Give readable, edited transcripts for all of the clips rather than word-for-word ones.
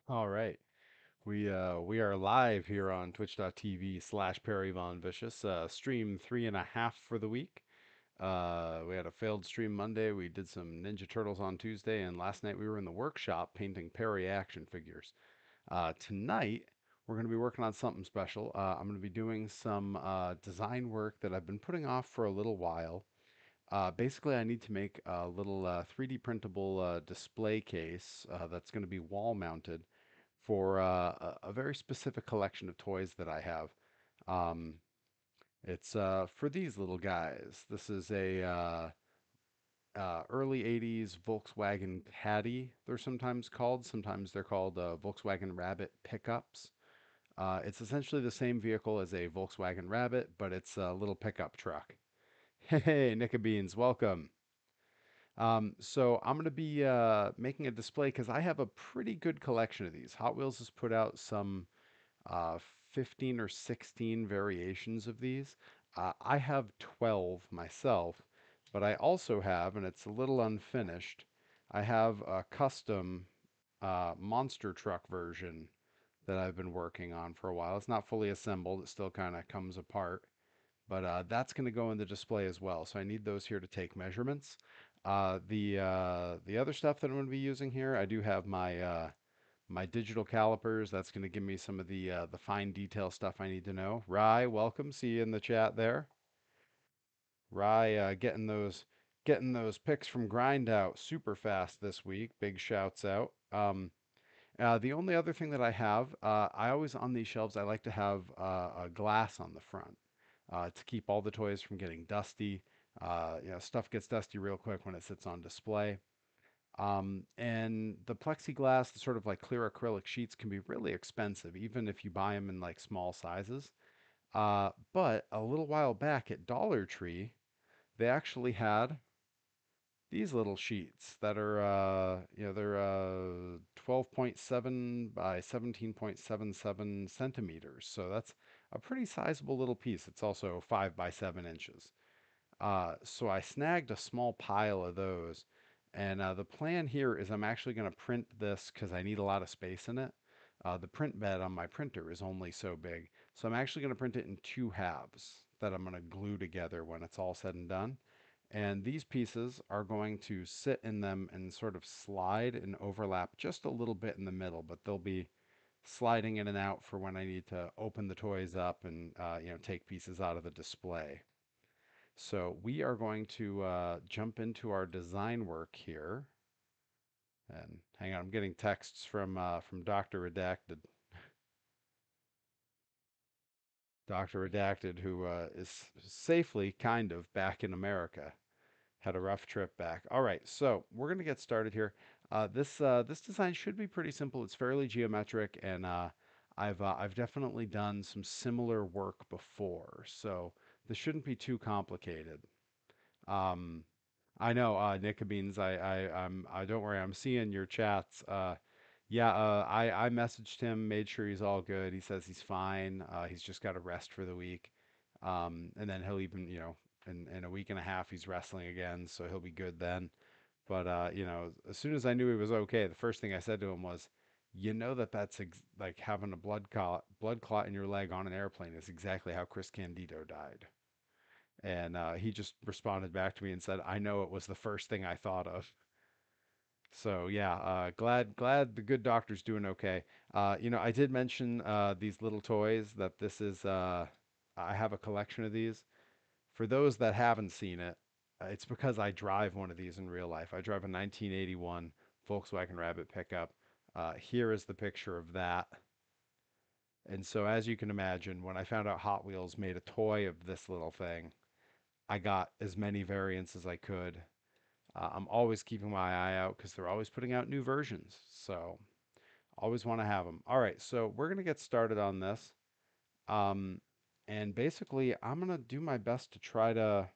All right. We are live here on twitch.tv/Perry Von Vicious. Stream 3.5 for the week. We had a failed stream Monday. We did some Ninja Turtles on Tuesday, and last night we were in the workshop painting Perry action figures. Tonight we're going to be working on something special. I'm going to be doing some design work that I've been putting off for a little while. Basically, I need to make a little 3D printable display case that's going to be wall mounted for a very specific collection of toys that I have. Um, it's for these little guys. This is a early 80s Volkswagen Caddy, they're sometimes called. Sometimes they're called Volkswagen Rabbit pickups. It's essentially the same vehicle as a Volkswagen Rabbit, but it's a little pickup truck. Hey, Nicka Beans, welcome. So I'm going to be making a display because I have a pretty good collection of these. Hot Wheels has put out some uh, 15 or 16 variations of these. I have 12 myself, but I also have, and it's a little unfinished, I have a custom monster truck version that I've been working on for a while. It's not fully assembled, it still kind of comes apart, but that's going to go in the display as well. So I need those here to take measurements. The other stuff that I'm going to be using here, I do have my digital calipers. That's going to give me some of the fine detail stuff I need to know. Rye, welcome. See you in the chat there. Rye, getting those picks from Grind out super fast this week. Big shouts out. The only other thing that I have, I always on these shelves, I like to have a glass on the front to keep all the toys from getting dusty. Stuff gets dusty real quick when it sits on display. And the plexiglass, the sort of like clear acrylic sheets can be really expensive, even if you buy them in like small sizes. But a little while back at Dollar Tree, they actually had these little sheets that are, they're 12.7 by 17.77 centimeters. So that's a pretty sizable little piece. It's also 5 by 7 inches. So I snagged a small pile of those. And the plan here is I'm actually going to print this because I need a lot of space in it. The print bed on my printer is only so big. So I'm actually going to print it in two halves that I'm going to glue together when it's all said and done. And these pieces are going to sit in them and sort of slide and overlap just a little bit in the middle, but they'll be sliding in and out for when I need to open the toys up and take pieces out of the display. So we are going to jump into our design work here. And hang on, I'm getting texts from Dr. Redacted. Dr. Redacted, who is safely kind of back in America. Had a rough trip back. All right, so we're gonna get started here. This design should be pretty simple. It's fairly geometric, and I've definitely done some similar work before, so this shouldn't be too complicated. Um, I know, Nicobeans. I don't worry. I'm seeing your chats. Yeah. I messaged him, made sure he's all good. He says he's fine. He's just got to rest for the week. And then he'll even, in a week and a half, he's wrestling again, so he'll be good then. But as soon as I knew he was okay, the first thing I said to him was, that's like having a blood clot in your leg on an airplane is exactly how Chris Candido died. And he just responded back to me and said, "I know it was the first thing I thought of." So yeah, glad the good doctor's doing okay. I did mention these little toys that this is. I have a collection of these. For those that haven't seen it, it's because I drive one of these in real life. I drive a 1981 Volkswagen Rabbit pickup. Here is the picture of that. And so, as you can imagine, when I found out Hot Wheels made a toy of this little thing, I got as many variants as I could. I'm always keeping my eye out because they're always putting out new versions. So always want to have them. All right, so we're gonna get started on this. Um, and basically, I'm gonna do my best to try to.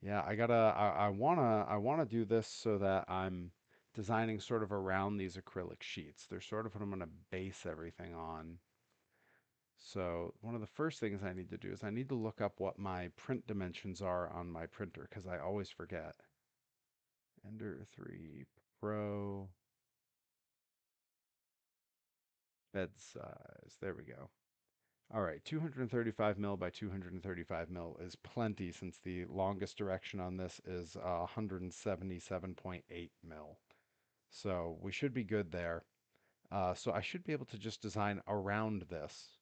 Yeah, I wanna do this so that I'm designing sort of around these acrylic sheets. They're sort of what I'm gonna base everything on. So one of the first things I need to do is I need to look up what my print dimensions are on my printer because I always forget. Ender 3 Pro. Bed size. There we go. All right, 235 mil by 235 mil is plenty since the longest direction on this is 177.8 mil. So we should be good there. So I should be able to just design around this.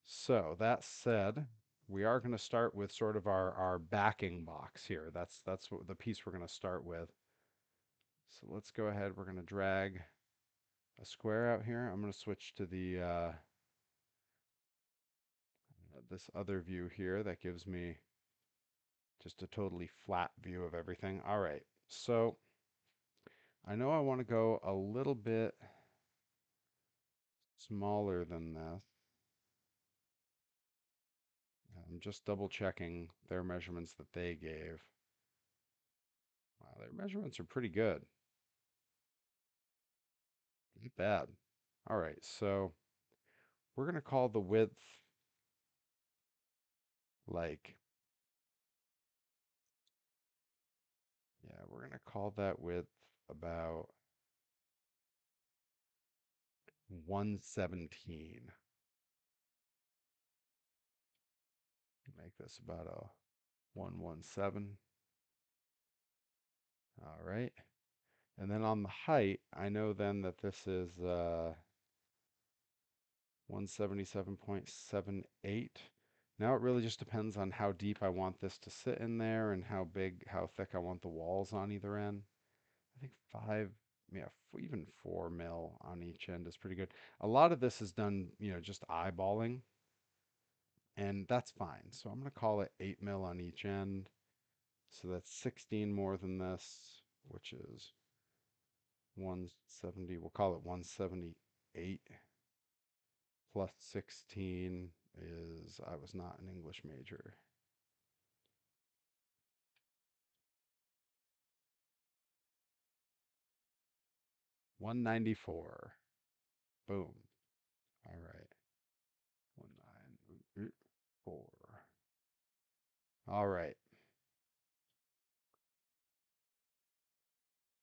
So that said, we are going to start with sort of our backing box here. That's what the piece we're going to start with. So let's go ahead. We're going to drag a square out here. I'm going to switch to the this other view here that gives me just a totally flat view of everything. All right. So I know I want to go a little bit smaller than this. I'm just double checking their measurements that they gave. Wow, their measurements are pretty good. Not bad. All right, so we're going to call the width like, yeah, we're going to call that width about 117. Make this about a 117. All right. And then on the height, I know then that this is 177.78. Now it really just depends on how deep I want this to sit in there and how big, how thick I want the walls on either end. I think five, yeah, even 4 mil on each end is pretty good. A lot of this is done, just eyeballing, and that's fine. So I'm going to call it 8 mil on each end. So that's 16 more than this, which is 170. We'll call it 178 plus 16 is, I was not an English major. 194. Boom. All right. 194. All right.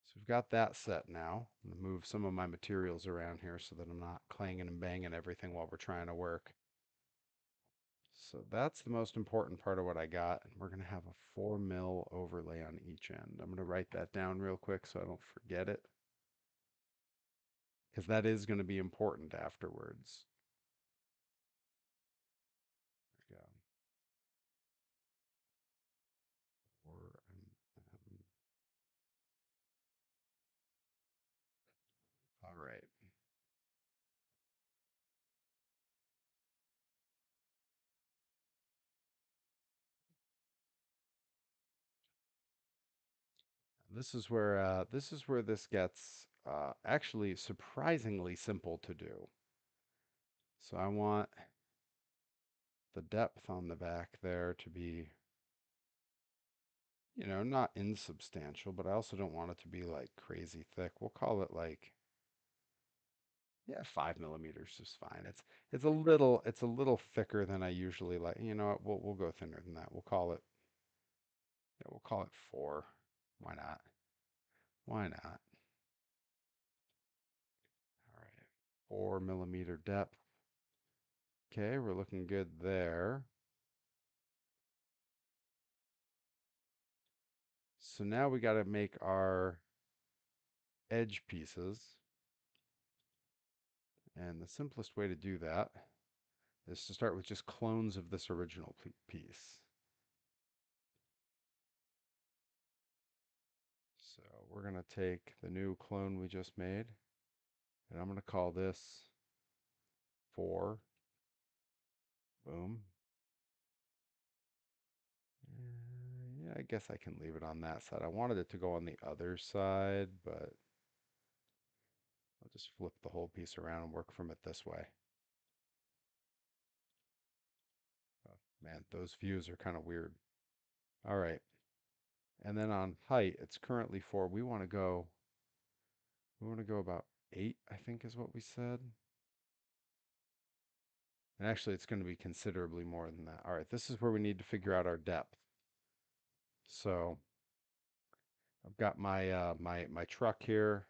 So we've got that set now. I'm going to move some of my materials around here so that I'm not clanging and banging everything while we're trying to work. So that's the most important part of what I got. And we're going to have a 4 mil overlay on each end. I'm going to write that down real quick so I don't forget it, because that is going to be important afterwards. There we go. All right. This is where this gets actually surprisingly simple to do. So I want the depth on the back there to be, not insubstantial, but I also don't want it to be like crazy thick. We'll call it like, yeah, 5 millimeters is fine. It's a little thicker than I usually like. You know what? We'll go thinner than that. We'll call it 4. Why not? Why not? All right, 4 millimeter depth. Okay, we're looking good there. So now we got to make our edge pieces. And the simplest way to do that is to start with just clones of this original piece. So we're going to take the new clone we just made, and I'm going to call this 4. Boom. Yeah, I guess I can leave it on that side. I wanted it to go on the other side, but I'll just flip the whole piece around and work from it this way. Oh, man, those views are kind of weird. All right. And then on height, it's currently 4. We want to go about 8, I think is what we said. And actually, it's going to be considerably more than that. All right, this is where we need to figure out our depth. So I've got my truck here.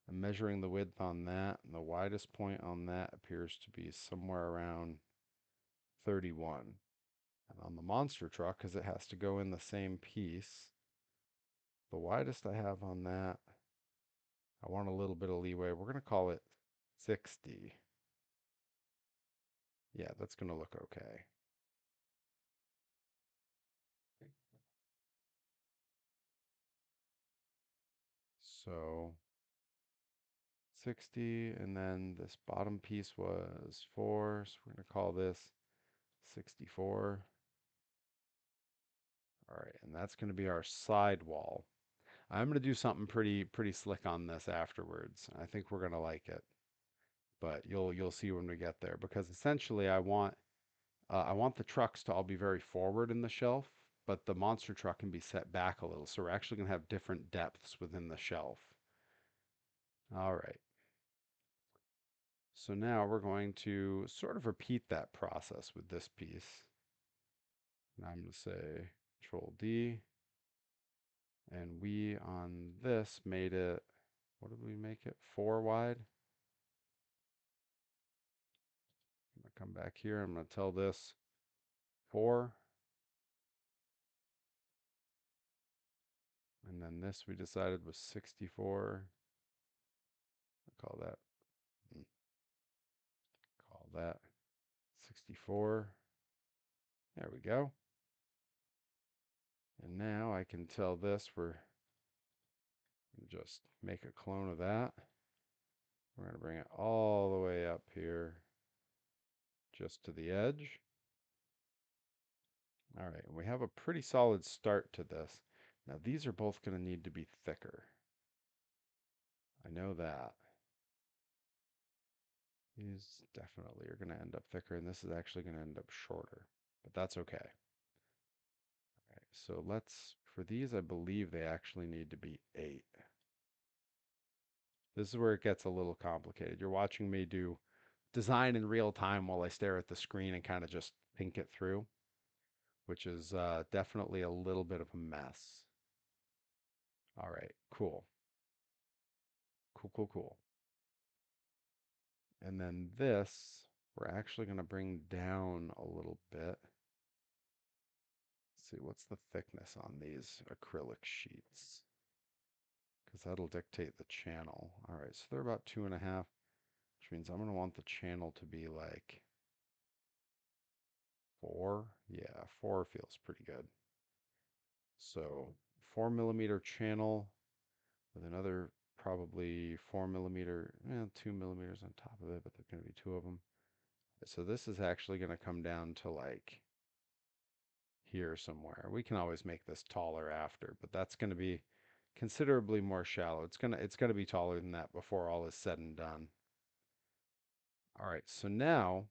I'm measuring the width on that, and the widest point on that appears to be somewhere around 31. And on the monster truck, because it has to go in the same piece, the widest I have on that, I want a little bit of leeway. We're going to call it 60. Yeah, that's going to look okay. So 60, and then this bottom piece was 4, so we're going to call this 64. All right, and that's going to be our side wall. I'm going to do something pretty slick on this afterwards. I think we're going to like it, but you'll see when we get there, because essentially I want the trucks to all be very forward in the shelf, but the monster truck can be set back a little. So we're actually going to have different depths within the shelf. All right. So now we're going to sort of repeat that process with this piece. And I'm going to say Control D. And we on this made it, what did we make it? 4 wide. I'm going to come back here. I'm going to tell this 4. And then this we decided was 64. Call that, call that 64. There we go. And now I can tell this we're just make a clone of that. We're going to bring it all the way up here just to the edge. All right, we have a pretty solid start to this. Now these are both going to need to be thicker. I know that. These definitely are going to end up thicker, and this is actually going to end up shorter, but that's okay. All right, so let's, for these, I believe they actually need to be 8. This is where it gets a little complicated. You're watching me do design in real time while I stare at the screen and kind of just think it through, which is definitely a little bit of a mess. All right, cool. Cool, cool, cool. And then this, we're actually going to bring down a little bit. Let's see, what's the thickness on these acrylic sheets? Because that'll dictate the channel. All right, so they're about 2.5, which means I'm going to want the channel to be like 4. Yeah, 4 feels pretty good. So 4 millimeter channel with another probably 4 millimeter, 2 millimeters on top of it, but there's going to be 2 of them. So this is actually going to come down to like here somewhere. We can always make this taller after, but that's going to be considerably more shallow. It's going to be taller than that before all is said and done. All right, so now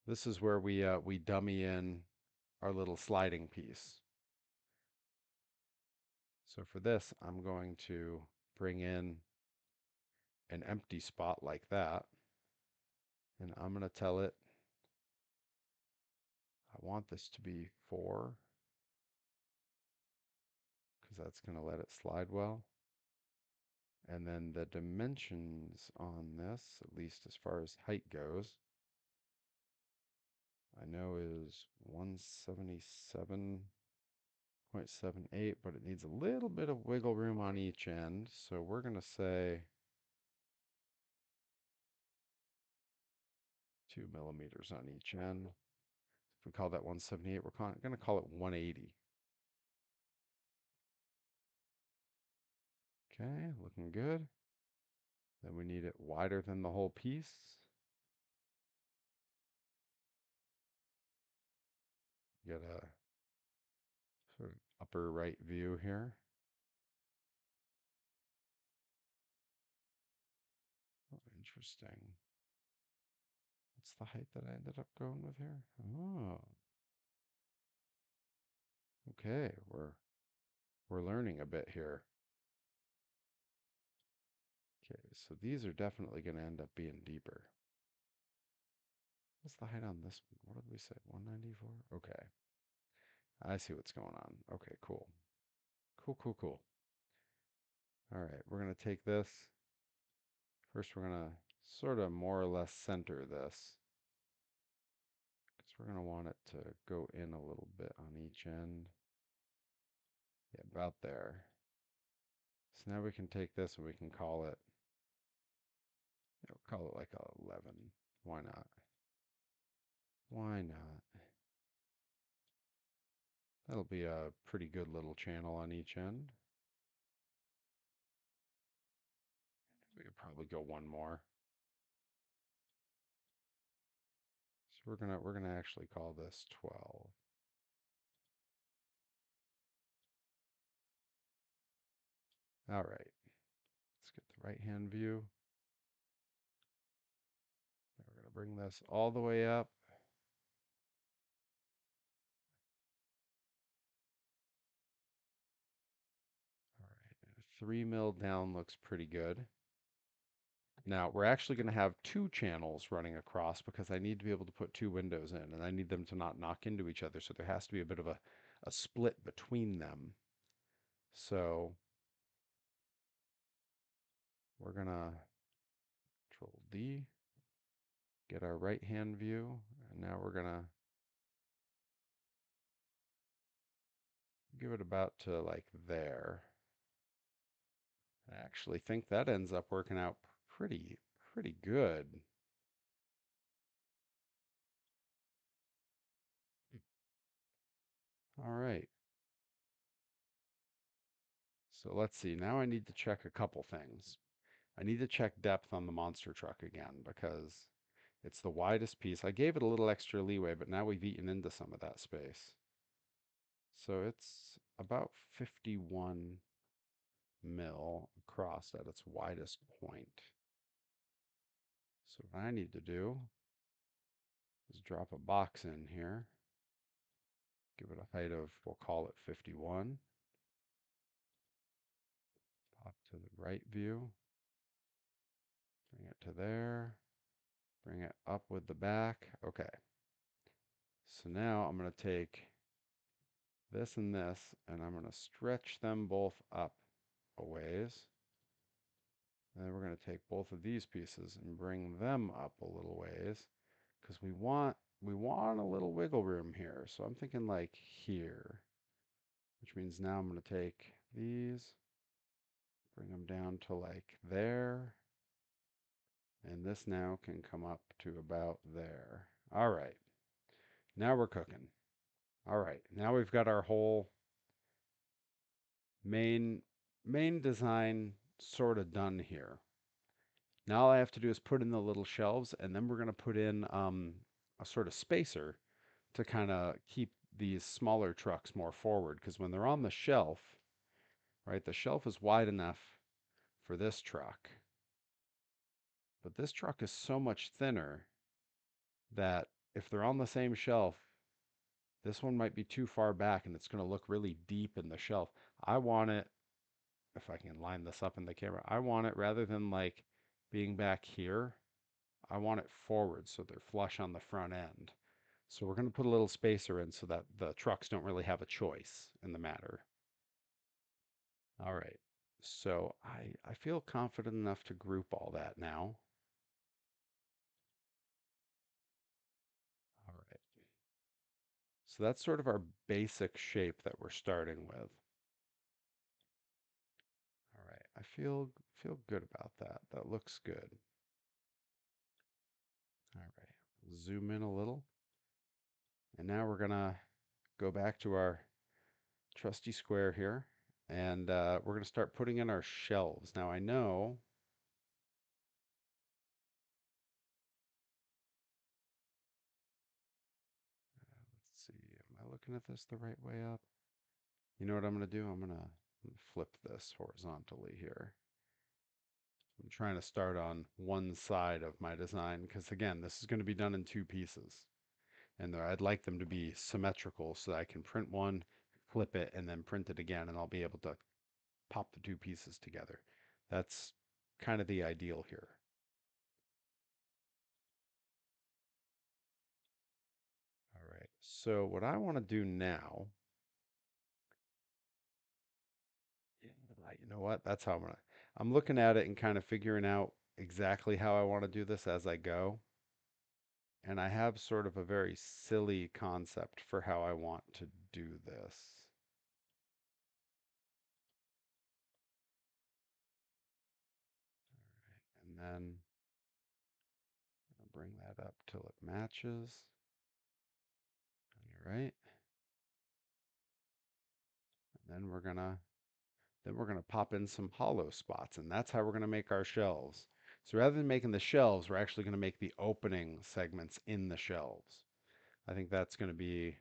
this is where we dummy in our little sliding piece. So for this, I'm going to bring in an empty spot like that, and I'm going to tell it I want this to be 4 because that's going to let it slide well. And then the dimensions on this, at least as far as height goes, I know is 177.78, but it needs a little bit of wiggle room on each end. So we're going to say 2 millimeters on each end. If we call that 178, we're going to call it 180. Okay, looking good. Then we need it wider than the whole piece. Get a sort of upper right view here. Oh, interesting. What's the height that I ended up going with here? Oh, okay. We're learning a bit here. Okay, so these are definitely going to end up being deeper. What's the height on this one? What did we say? 194? Okay. I see what's going on. Okay, cool. Cool, cool, cool. All right, we're going to take this. First, we're going to sort of more or less center this because we're going to want it to go in a little bit on each end. Yeah, about there. So now we can take this and we can call it, call it like a 11. Why not? Why not? That'll be a pretty good little channel on each end. We could probably go one more. So we're gonna actually call this 12. All right. Let's get the right hand view. Now we're gonna bring this all the way up. All right. 3 mil down looks pretty good. Now we're actually going to have two channels running across because I need to be able to put two windows in and I need them to not knock into each other. So there has to be a bit of a split between them. So we're going to Control D, get our right hand view. And now we're going to give it about to like there. I actually think that ends up working out pretty good. All right. So let's see. Now I need to check a couple things. I need to check depth on the monster truck again because it's the widest piece. I gave it a little extra leeway, but now we've eaten into some of that space. So it's about 51 mil across at its widest point. So what I need to do is drop a box in here, give it a height of, we'll call it 51. Pop to the right view, bring it to there, bring it up with the back. Okay. So now I'm going to take this and this, and I'm going to stretch them both up a ways. And then we're going to take both of these pieces and bring them up a little ways because we want a little wiggle room here. So I'm thinking like here, which means now I'm going to take these, bring them down to like there, and this now can come up to about there. All right, now we're cooking. All right, now we've got our whole main design sort of done here. Now all I have to do is put in the little shelves, and then we're going to put in a sort of spacer to kind of keep these smaller trucks more forward. Because when they're on the shelf, right, the shelf is wide enough for this truck, but this truck is so much thinner that if they're on the same shelf, this one might be too far back and it's going to look really deep in the shelf. I want it, if I can line this up in the camera, I want it rather than like being back here, I want it forward so they're flush on the front end. So we're going to put a little spacer in so that the trucks don't really have a choice in the matter. All right. So I feel confident enough to group all that now. All right. So that's sort of our basic shape that we're starting with. All right. I feel good about that. That looks good. All right. Zoom in a little. And now we're going to go back to our trusty square here. And we're going to start putting in our shelves. Now I know let's see, am I looking at this the right way up? You know what I'm going to do? I'm going to flip this horizontally here. I'm trying to start on one side of my design because again, this is going to be done in two pieces. And I'd like them to be symmetrical so that I can print one, flip it, and then print it again, and I'll be able to pop the two pieces together. That's kind of the ideal here. All right, so what I want to do now, you know what? That's how I'm looking at it and kind of figuring out exactly how I want to do this as I go. And I have sort of a very silly concept for how I want to do this. And then I'll bring that up till it matches. All right. And then we're gonna pop in some hollow spots, and that's how we're gonna make our shelves. So rather than making the shelves, we're actually gonna make the opening segments in the shelves. I think that's gonna be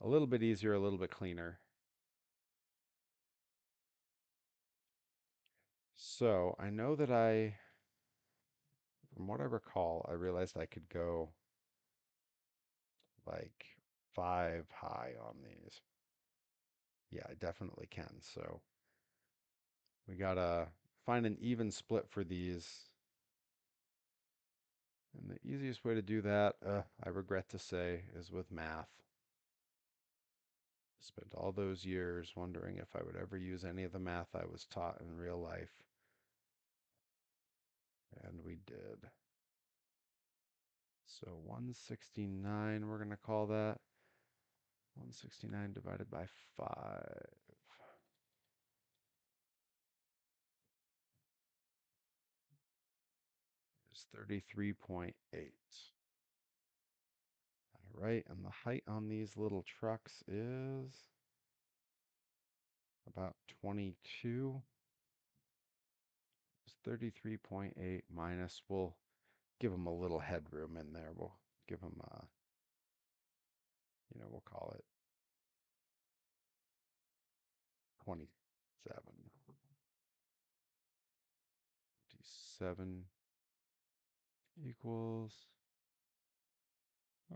a little bit easier, a little bit cleaner. So I know that from what I recall, I realized I could go like 5 high on these. Yeah, I definitely can. So we gotta find an even split for these. And the easiest way to do that, I regret to say, is with math. Spent all those years wondering if I would ever use any of the math I was taught in real life. And we did. So 169, we're going to call that. 169 divided by 5 is 33.8. All right, and the height on these little trucks is about 22. It's 33.8 minus, we'll give them a little headroom in there. We'll give them, we'll call it 27. 27 equals.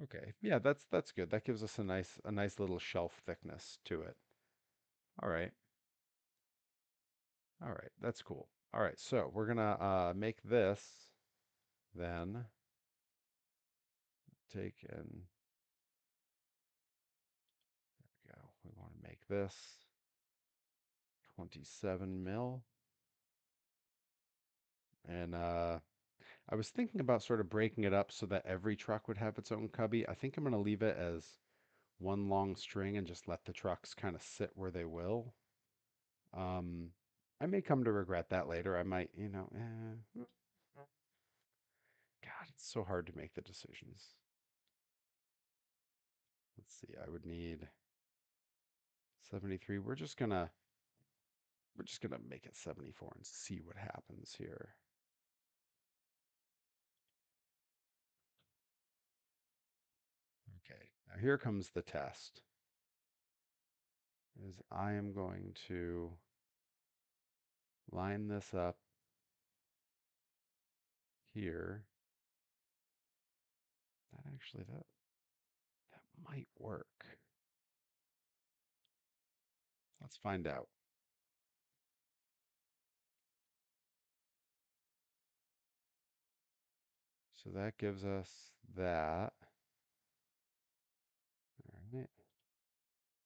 Okay, yeah, that's good. That gives us a nice little shelf thickness to it. All right. All right, that's cool. All right, so we're gonna make this then take and there we go. We want to make this 27 mil. And I was thinking about sort of breaking it up so that every truck would have its own cubby. I think I'm gonna leave it as one long string and just let the trucks kind of sit where they will. Um, I may come to regret that later. I might, God, it's so hard to make the decisions. Let's see, I would need 73. We're just gonna make it 74 and see what happens here. Okay, now here comes the test. Is I am going to line this up here. That might work. Let's find out. So that gives us that. All right.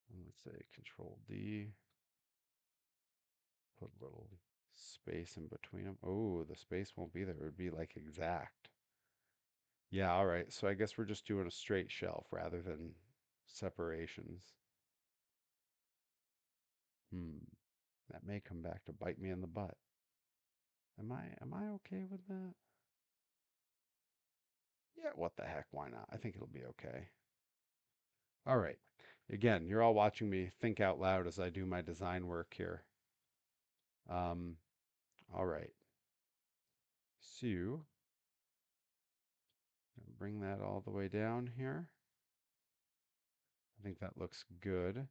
And let's say Control D. Put a little space in between them. Oh, the space won't be there. It would be like exact. Yeah, all right. So I guess we're just doing a straight shelf rather than separations. Hmm. That may come back to bite me in the butt. Am I okay with that? Yeah, what the heck? Why not? I think it'll be okay. All right. Again, you're all watching me think out loud as I do my design work here. Um, all right. So, bring that all the way down here. I think that looks good.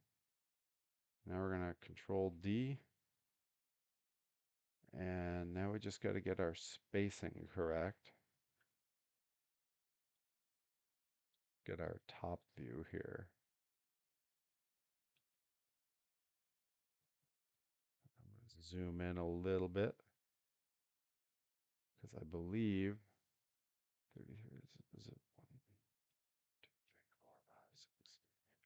Now we're going to Control D. And now we just got to get our spacing correct. Get our top view here. I'm going to zoom in a little bit because I believe 33 is it 1, 2, 3, 4, 5, 6.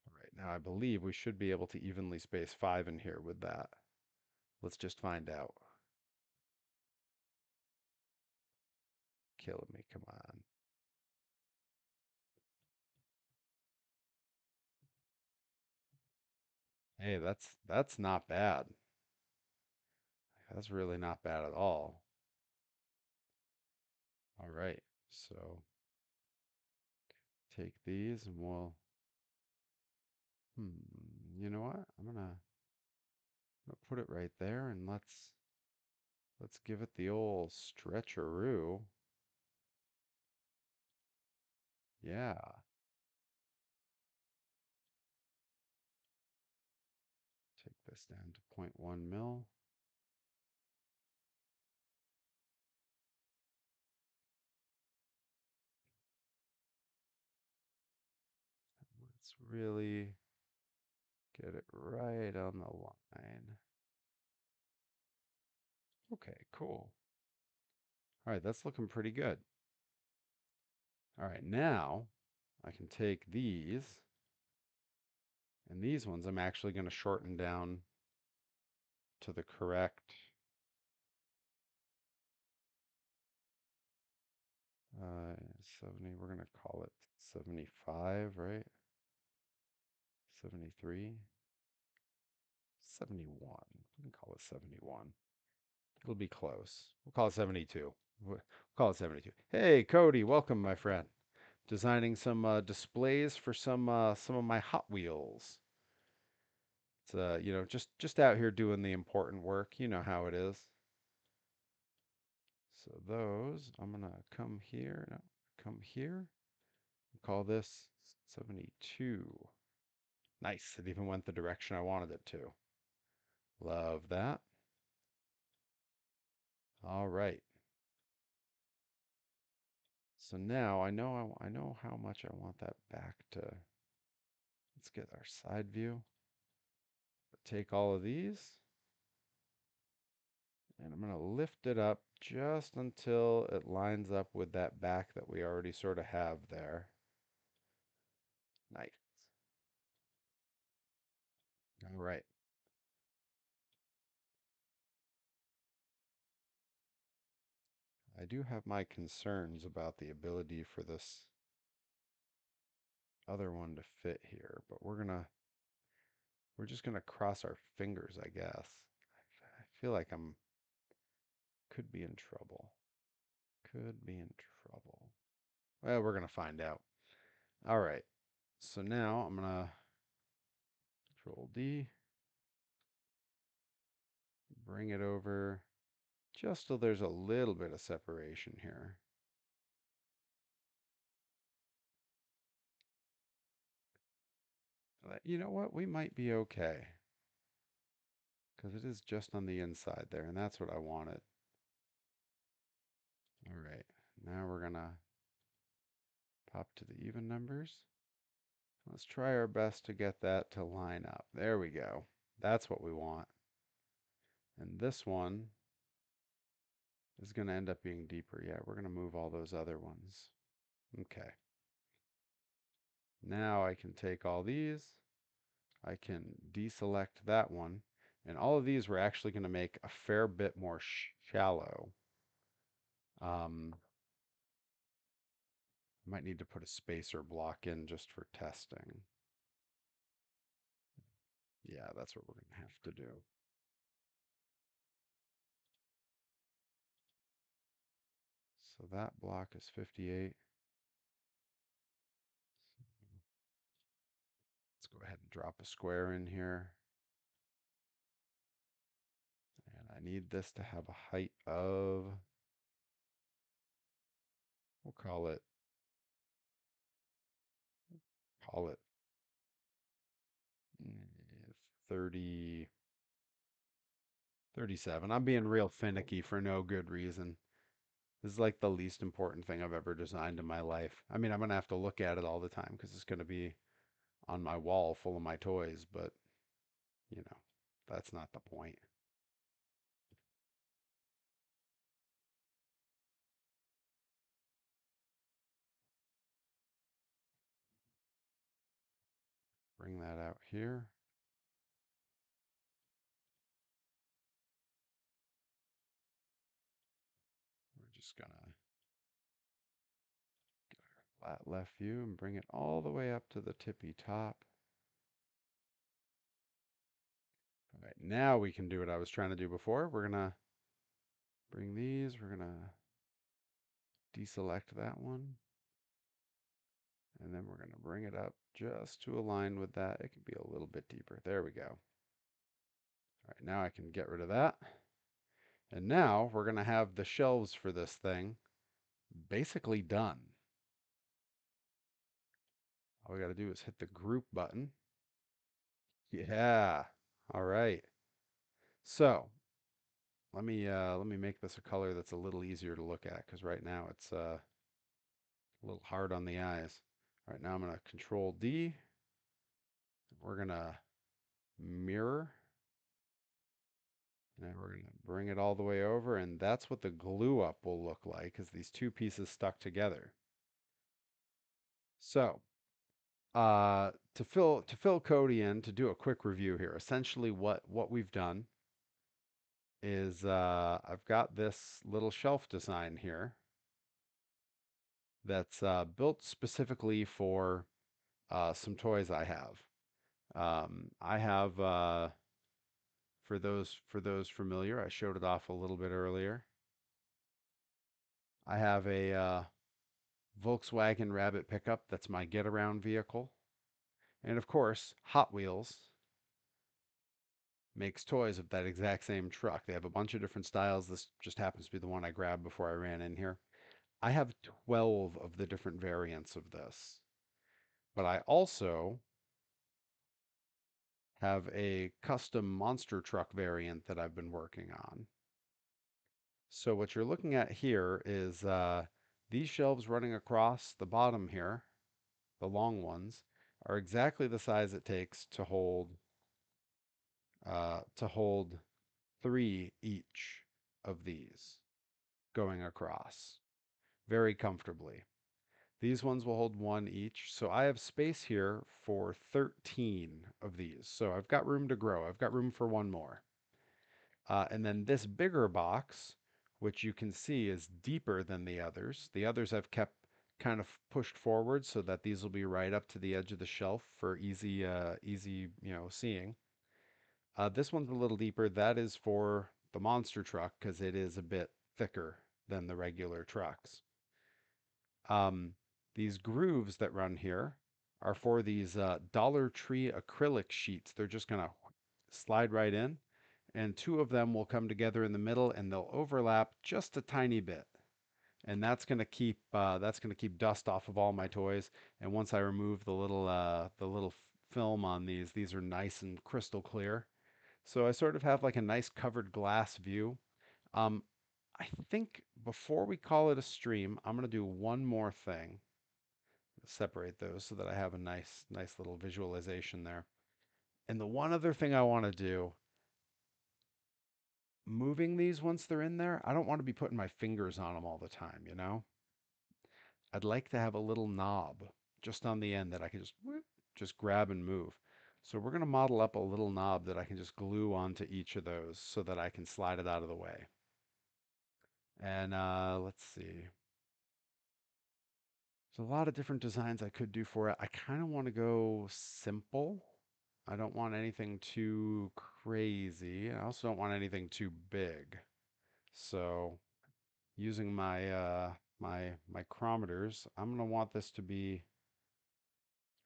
All right, now I believe we should be able to evenly space 5 in here with that. Let's just find out. Killing me, come on. Hey, that's not bad. That's really not bad at all. All right, so take these and you know what? I'm gonna put it right there and let's give it the old stretcheroo. Yeah, take this down to point 0.1 mil. Let's really get it right on the line. Okay, cool. All right, that's looking pretty good. All right, now I can take these, and these ones I'm actually going to shorten down to the correct 70. We're going to call it 75, right? 73, 71. We can call it 71. It'll be close. We'll call it 72. We'll call it 72. Hey, Cody, welcome, my friend. Designing some displays for some of my Hot Wheels. It's just out here doing the important work. You know how it is. So those, I'm gonna come here, no, come here. Call this 72. Nice. It even went the direction I wanted it to. Love that. All right. So now I know how much I want that back to. Let's get our side view. Take all of these and I'm going to lift it up just until it lines up with that back that we already sort of have there. Nice. All right. I do have my concerns about the ability for this other one to fit here, but we're just gonna cross our fingers, I guess. I feel like I'm could be in trouble. Could be in trouble. Well, we're gonna find out. All right. So now I'm gonna Control D, bring it over just so there's a little bit of separation here. You know what? We might be okay because it is just on the inside there, and that's what I wanted. All right. Now we're gonna pop to the even numbers. Let's try our best to get that to line up. There we go. That's what we want. And this one is going to end up being deeper. Yeah, we're going to move all those other ones. Okay. Now I can take all these. I can deselect that one. And all of these we're actually going to make a fair bit more shallow. Might need to put a spacer block in just for testing. Yeah, that's what we're going to have to do. So that block is 58. Let's go ahead and drop a square in here. And I need this to have a height of, we'll call it 30, 37. I'm being real finicky for no good reason. This is like the least important thing I've ever designed in my life. I mean, I'm going to have to look at it all the time because it's going to be on my wall full of my toys, but, you know, that's not the point. Bring that out here. just gonna flat left view and bring it all the way up to the tippy top. All right, now we can do what I was trying to do before. We're gonna bring these, we're gonna deselect that one, and then we're gonna bring it up just to align with that. It can be a little bit deeper. There we go. All right, now I can get rid of that. And now we're gonna have the shelves for this thing basically done. All we gotta do is hit the group button. Yeah. All right. So let me make this a color that's a little easier to look at because right now it's a little hard on the eyes. All right, now I'm gonna Control D. We're gonna mirror, and we're gonna bring it all the way over, and that's what the glue up will look like, is these two pieces stuck together. So to fill Cody in, to do a quick review here, essentially what we've done is I've got this little shelf design here that's built specifically for some toys I have. I have for those familiar, I showed it off a little bit earlier. I have a Volkswagen Rabbit pickup that's my get around vehicle, and of course, Hot Wheels makes toys of that exact same truck. They have a bunch of different styles. This just happens to be the one I grabbed before I ran in here. I have 12 of the different variants of this, but I also have a custom monster truck variant that I've been working on. So what you're looking at here is these shelves running across the bottom here, the long ones, are exactly the size it takes to hold three each of these going across very comfortably. These ones will hold one each. So I have space here for 13 of these. So I've got room to grow. I've got room for one more. And then this bigger box, which you can see is deeper than the others. The others I've kept kind of pushed forward so that these will be right up to the edge of the shelf for easy, seeing. This one's a little deeper. That is for the monster truck because it is a bit thicker than the regular trucks. Um, these grooves that run here are for these Dollar Tree acrylic sheets. They're just going to slide right in, and two of them will come together in the middle, and they'll overlap just a tiny bit. And that's going to keep dust off of all my toys. And once I remove the little film on these are nice and crystal clear. So I sort of have like a nice covered glass view. Um, I think before we call it a stream, I'm going to do one more thing. Separate those so that I have a nice little visualization there. And the one other thing I want to do, moving these once they're in there, I don't want to be putting my fingers on them all the time, you know? I'd like to have a little knob just on the end that I can just whoop, just grab and move. So we're going to model up a little knob that I can just glue onto each of those so that I can slide it out of the way. And let's see. There's a lot of different designs I could do for it. I kind of want to go simple. I don't want anything too crazy. I also don't want anything too big. So using my micrometers, I'm gonna want this to be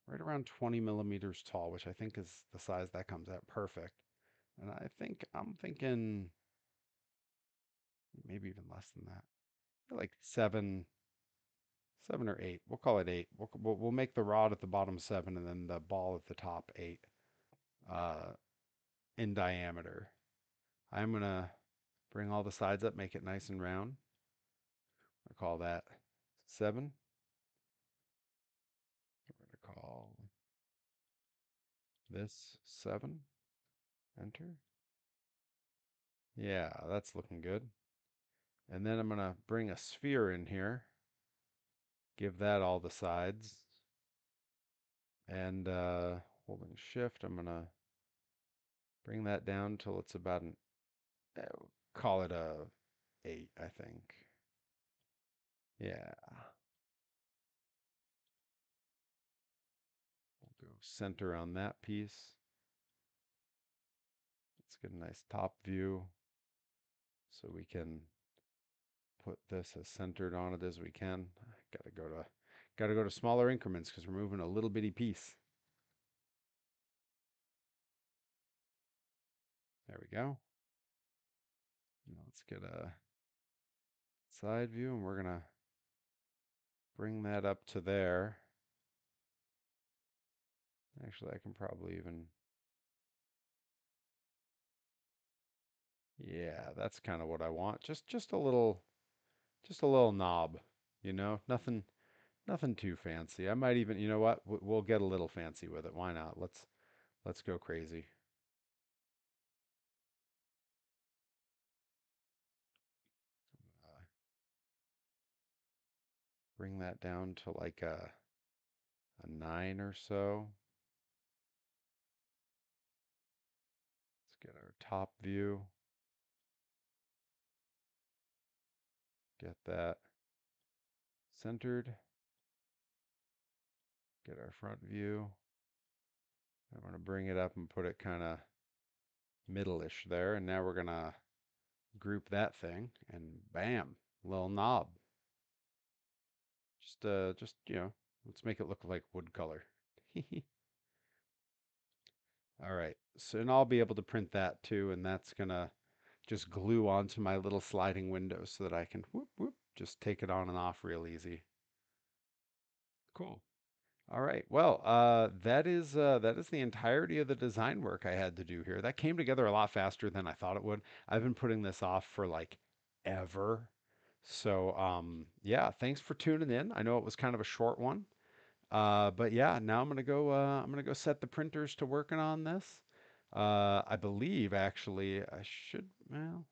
right around 20 millimeters tall, which I think is the size that comes out perfect. And I'm thinking maybe even less than that. Like 7 or 8. We'll call it 8. We'll make the rod at the bottom 7 and then the ball at the top 8 uh, in diameter. I'm gonna bring all the sides up, make it nice and round. I call that 7. We're gonna call this 7. Enter. Yeah, that's looking good. And then I'm gonna bring a sphere in here, give that all the sides, and holding shift, I'm gonna bring that down till it's about call it a 8, I think. Yeah. We'll go center on that piece. Let's get a nice top view so we can put this as centered on it as we can. Gotta go to smaller increments because we're moving a little bitty piece. There we go. Now let's get a side view and we're gonna bring that up to there. Actually, I can probably even, yeah, that's kind of what I want. Just a little knob, nothing too fancy. I might even, you know what? We'll get a little fancy with it. Why not? Let's go crazy. Uh, Bring that down to like a 9 or so. Let's get our top view. Get that centered. Get our front view. I'm going to bring it up and put it kind of middle-ish there. And now we're going to group that thing and bam, little knob. Let's make it look like wood color. All right. So, and I'll be able to print that too. And that's going to just glue onto my little sliding window so that I can whoop, whoop, just take it on and off real easy. Cool. All right. Well, that is the entirety of the design work I had to do here. That came together a lot faster than I thought it would. I've been putting this off for like ever. So, yeah, thanks for tuning in. I know it was kind of a short one. But yeah, now I'm gonna go set the printers to working on this. I believe actually well,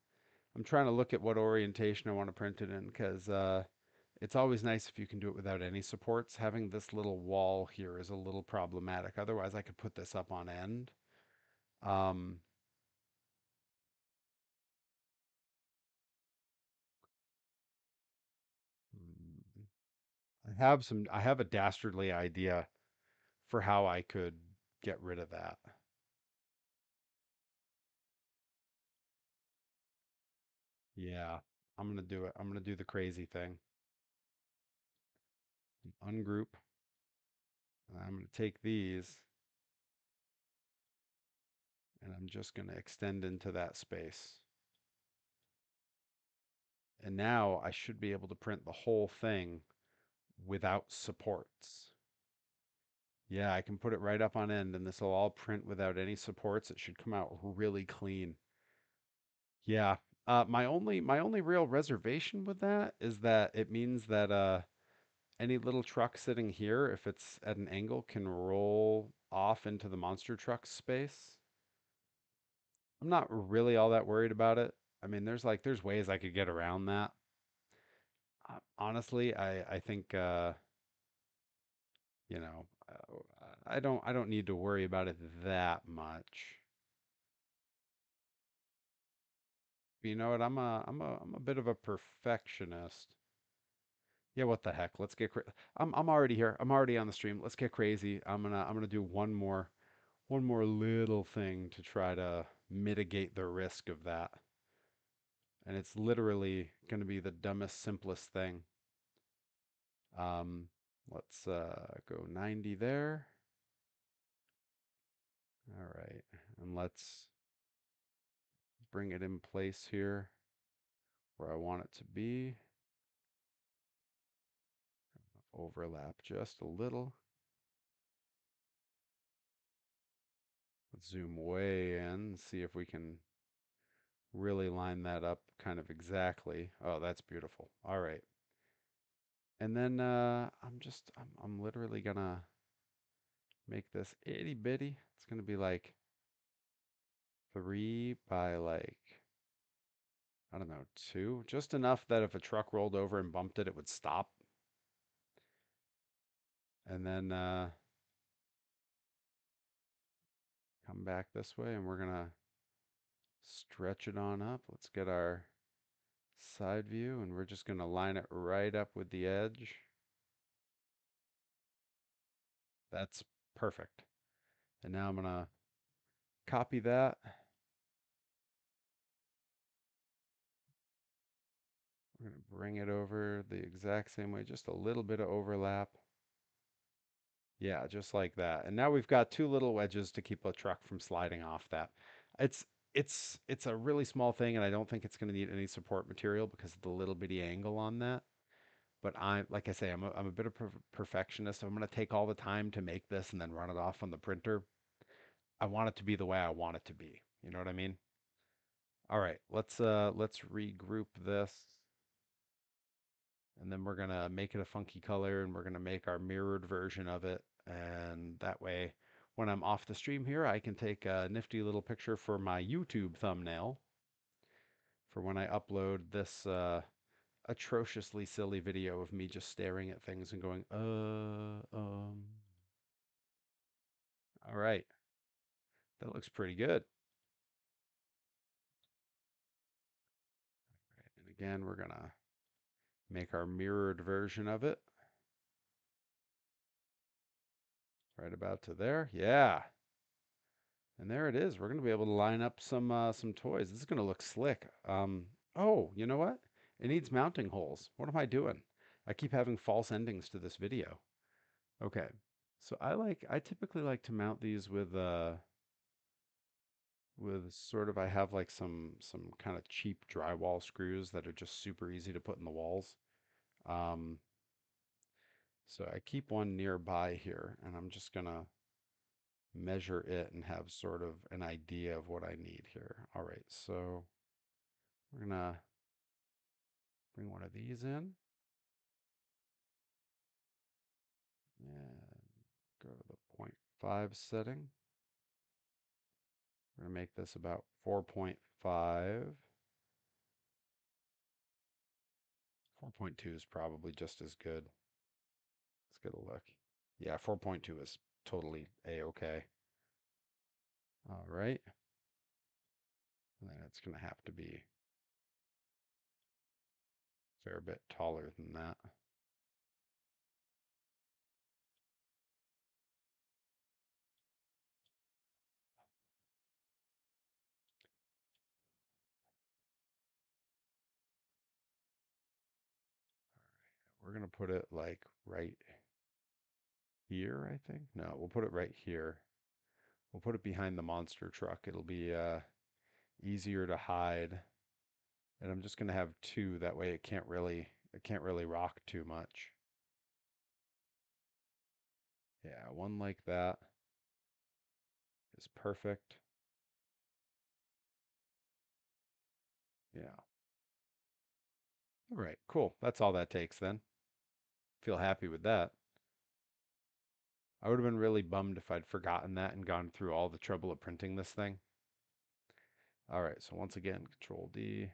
I'm trying to look at what orientation I want to print it in because it's always nice if you can do it without any supports. Having this little wall here is a little problematic. Otherwise, I could put this up on end. Um, I have a dastardly idea for how I could get rid of that. Yeah, I'm gonna do it. I'm gonna do the crazy thing. Ungroup. I'm gonna take these and I'm just gonna extend into that space. And now I should be able to print the whole thing without supports. Yeah, I can put it right up on end and this will all print without any supports. It should come out really clean. Yeah. My only real reservation with that is that it means that any little truck sitting here, if it's at an angle, can roll off into the monster truck space. I'm not really all that worried about it. I mean, there's ways I could get around that. Honestly, I think I don't need to worry about it that much. But you know what? I'm a bit of a perfectionist. Yeah, what the heck? Let's get I'm already here. I'm already on the stream. Let's get crazy. I'm gonna do one more little thing to try to mitigate the risk of that. And it's literally gonna be the dumbest, simplest thing. Um, let's go 90 there. All right. And let's bring it in place here where I want it to be. Overlap just a little. Let's zoom way in and see if we can really line that up kind of exactly. Oh, that's beautiful. All right. And then I'm literally gonna make this itty bitty. It's gonna be like 3 by like, I don't know, 2. Just enough that if a truck rolled over and bumped it, it would stop. And then come back this way and we're gonna stretch it on up. Let's get our side view, and we're just going to line it right up with the edge. That's perfect. And now I'm going to copy that. We're going to bring it over the exact same way, just a little bit of overlap. Yeah, just like that. And now we've got two little wedges to keep a truck from sliding off that. It's it's a really small thing, and I don't think it's going to need any support material because of the little bitty angle on that. But like I say, I'm a bit of perfectionist. I'm going to take all the time to make this and then run it off on the printer. I want it to be the way I want it to be. You know what I mean? All right, let's regroup this, and then we're gonna make it a funky color, and we're gonna make our mirrored version of it. And that way, when I'm off the stream here, I can take a nifty little picture for my YouTube thumbnail for when I upload this atrociously silly video of me just staring at things and going, all right, that looks pretty good. And again, we're gonna make our mirrored version of it right about to there. Yeah. And there it is. We're going to be able to line up some toys. This is going to look slick. Oh, you know what? It needs mounting holes. What am I doing? I keep having false endings to this video. Okay. So I typically like to mount these with sort of I have like some kind of cheap drywall screws that are just super easy to put in the walls. Um, so I keep one nearby here, and I'm just gonna measure it and have sort of an idea of what I need here. All right, so we're gonna bring one of these in and go to the 0.5 setting. We're gonna make this about 4.5. 4.2 is probably just as good. Let's get a look. Yeah, 4.2 is totally a-okay. All right, and then it's gonna have to be a fair bit taller than that. We're gonna put it like right here, I think. No, we'll put it right here. We'll put it behind the monster truck. It'll be easier to hide. And I'm just gonna have two. That way it can't really rock too much. Yeah, one like that is perfect. Yeah. All right, cool. That's all that takes then. Feel happy with that. I would have been really bummed if I'd forgotten that and gone through all the trouble of printing this thing. All right, so once again, Control D.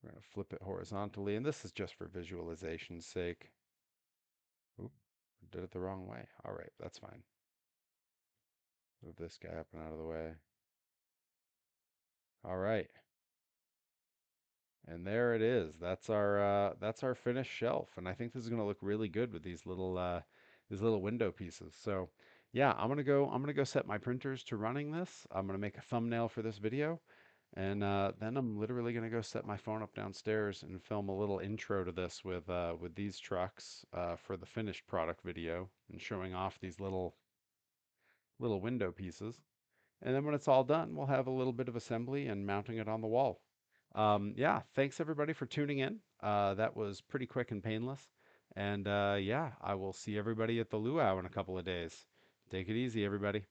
We're going to flip it horizontally, and this is just for visualization's sake. Oop, did it the wrong way. All right, that's fine. Move this guy up and out of the way. All right. And there it is. That's our finished shelf, and I think this is going to look really good with these little window pieces. So, yeah, I'm gonna go set my printers to running this. I'm gonna make a thumbnail for this video, and then I'm literally gonna go set my phone up downstairs and film a little intro to this with these trucks for the finished product video and showing off these little window pieces. And then when it's all done, we'll have a little bit of assembly and mounting it on the wall. Yeah, thanks everybody for tuning in. That was pretty quick and painless. And yeah, I will see everybody at the luau in a couple of days. Take it easy, everybody.